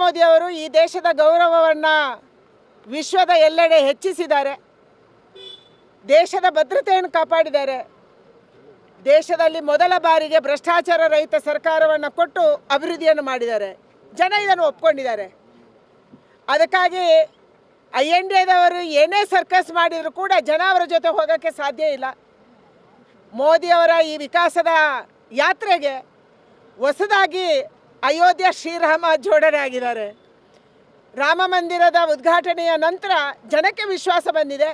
ಮೋದಿ ಅವರು ಈ ದೇಶದ ಗೌರವವನ್ನು ವಿಶ್ವದ ಎಲ್ಲೆಡೆ ಹೆಚ್ಚಿಸಿದ್ದಾರೆ. ದೇಶದ ಭದ್ರತೆಯನ್ನು ಕಾಪಾಡಿದ್ದಾರೆ. ದೇಶದಲ್ಲಿ ಮೊದಲ ಬಾರಿಗೆ ಭ್ರಷ್ಟಾಚಾರ ರಹಿತ ಸರ್ಕಾರವನ್ನು ಕೊಟ್ಟು ಅಭಿವೃದ್ಧಿಯನ್ನು ಮಾಡಿದ್ದಾರೆ. ಜನ ಇದನ್ನು ಒಪ್ಕೊಂಡಿದ್ದಾರೆ. ಅದಕ್ಕಾಗಿ INDAದವರು ಏನೇ ಸರ್ಕಸ್ ಮಾಡಿದರೂ ಕೂಡ ಜನ ಅವರ ಜೊತೆ ಹೋಗೋಕ್ಕೆ ಸಾಧ್ಯ ಇಲ್ಲ. ಮೋದಿಯವರ ಈ ವಿಕಾಸದ ಯಾತ್ರೆಗೆ ಹೊಸದಾಗಿ ಅಯೋಧ್ಯ ಶ್ರೀರಾಮ ಜೋಡಣೆ ಆಗಿದ್ದಾರೆ. ರಾಮ ಮಂದಿರದ ಉದ್ಘಾಟನೆಯ ನಂತರ ಜನಕ್ಕೆ ವಿಶ್ವಾಸ ಬಂದಿದೆ.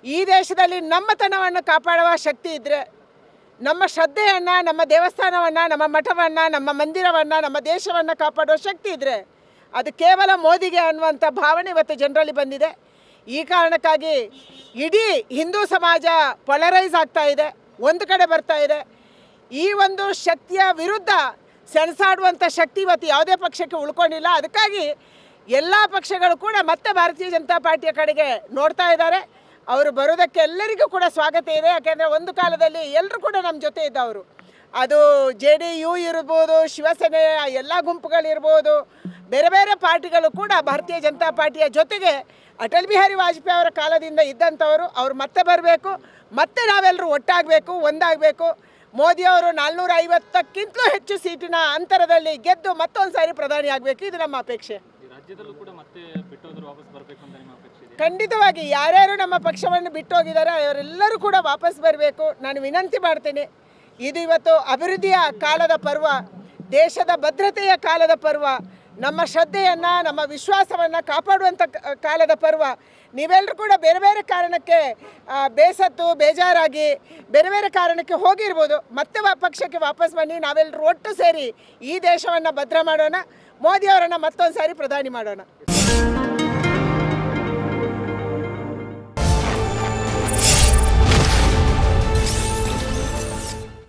ಈ ದೇಶದಲ್ಲಿ ನಮ್ಮತನವನ್ನು ಕಾಪಾಡುವ ಶಕ್ತಿ ಇದ್ದರೆ, ನಮ್ಮ ಶ್ರದ್ಧೆಯನ್ನು, ನಮ್ಮ ದೇವಸ್ಥಾನವನ್ನು, ನಮ್ಮ ಮಠವನ್ನು, ನಮ್ಮ ಮಂದಿರವನ್ನು, ನಮ್ಮ ದೇಶವನ್ನು ಕಾಪಾಡುವ ಶಕ್ತಿ ಇದ್ದರೆ ಅದು ಕೇವಲ ಮೋದಿಗೆ ಅನ್ನುವಂಥ ಭಾವನೆ ಇವತ್ತು ಜನರಲ್ಲಿ ಬಂದಿದೆ. ಈ ಕಾರಣಕ್ಕಾಗಿ ಇಡೀ ಹಿಂದೂ ಸಮಾಜ ಪೊಲರೈಸ್ ಆಗ್ತಾ ಇದೆ, ಒಂದು ಕಡೆ ಬರ್ತಾ ಇದೆ. ಈ ಒಂದು ಶಕ್ತಿಯ ವಿರುದ್ಧ ಸೆಣಸಾಡುವಂಥ ಶಕ್ತಿ ಇವತ್ತು ಯಾವುದೇ ಪಕ್ಷಕ್ಕೆ ಉಳ್ಕೊಂಡಿಲ್ಲ. ಅದಕ್ಕಾಗಿ ಎಲ್ಲ ಪಕ್ಷಗಳು ಕೂಡ ಮತ್ತೆ ಭಾರತೀಯ ಜನತಾ ಪಾರ್ಟಿಯ ಕಡೆಗೆ ನೋಡ್ತಾ ಇದ್ದಾರೆ. ಅವರು ಬರೋದಕ್ಕೆ ಎಲ್ಲರಿಗೂ ಕೂಡ ಸ್ವಾಗತ ಇದೆ. ಯಾಕೆಂದರೆ ಒಂದು ಕಾಲದಲ್ಲಿ ಎಲ್ಲರೂ ಕೂಡ ನಮ್ಮ ಜೊತೆ ಇದ್ದವರು. ಅದು JDU ಇರ್ಬೋದು, ಶಿವಸೇನೆಯ ಎಲ್ಲ ಗುಂಪುಗಳಿರ್ಬೋದು, ಬೇರೆ ಬೇರೆ ಪಾರ್ಟಿಗಳು ಕೂಡ ಭಾರತೀಯ ಜನತಾ ಪಾರ್ಟಿಯ ಜೊತೆಗೆ ಅಟಲ್ ಬಿಹಾರಿ ವಾಜಪೇಯಿ ಅವರ ಕಾಲದಿಂದ ಇದ್ದಂಥವರು. ಅವ್ರು ಮತ್ತೆ ಬರಬೇಕು, ಮತ್ತೆ ನಾವೆಲ್ಲರೂ ಒಟ್ಟಾಗಬೇಕು, ಒಂದಾಗಬೇಕು. ಮೋದಿಯವರು 450ಕ್ಕಿಂತಲೂ ಹೆಚ್ಚು ಸೀಟಿನ ಅಂತರದಲ್ಲಿ ಗೆದ್ದು ಮತ್ತೊಂದು ಸಾರಿ ಪ್ರಧಾನಿ ಆಗಬೇಕು. ಇದು ನಮ್ಮ ಅಪೇಕ್ಷೆ. ಖಂಡಿತವಾಗಿ ಯಾರ್ಯಾರು ನಮ್ಮ ಪಕ್ಷವನ್ನು ಬಿಟ್ಟು ಹೋಗಿದ್ದಾರೆ ಅವರೆಲ್ಲರೂ ಕೂಡ ವಾಪಸ್ ಬರಬೇಕು. ನಾನು ವಿನಂತಿ ಮಾಡ್ತೇನೆ. ಇದು ಇವತ್ತು ಅಭಿವೃದ್ಧಿಯ ಕಾಲದ ಪರ್ವ, ದೇಶದ ಭದ್ರತೆಯ ಕಾಲದ ಪರ್ವ, ನಮ್ಮ ಶ್ರದ್ಧೆಯನ್ನು, ನಮ್ಮ ವಿಶ್ವಾಸವನ್ನು ಕಾಪಾಡುವಂಥ ಕಾಲದ ಪರ್ವ. ನೀವೆಲ್ಲರೂ ಕೂಡ ಬೇರೆ ಬೇರೆ ಕಾರಣಕ್ಕೆ ಬೇಸತ್ತು, ಬೇಜಾರಾಗಿ ಬೇರೆ ಬೇರೆ ಕಾರಣಕ್ಕೆ ಹೋಗಿರ್ಬೋದು. ಮತ್ತೆ ಪಕ್ಷಕ್ಕೆ ವಾಪಸ್ ಬನ್ನಿ. ನಾವೆಲ್ಲರೂ ಒಟ್ಟು ಸೇರಿ ಈ ದೇಶವನ್ನು ಭದ್ರ ಮಾಡೋಣ. ಮೋದಿಯವರನ್ನು ಮತ್ತೊಂದು ಸಾರಿ ಪ್ರಧಾನಿ ಮಾಡೋಣ.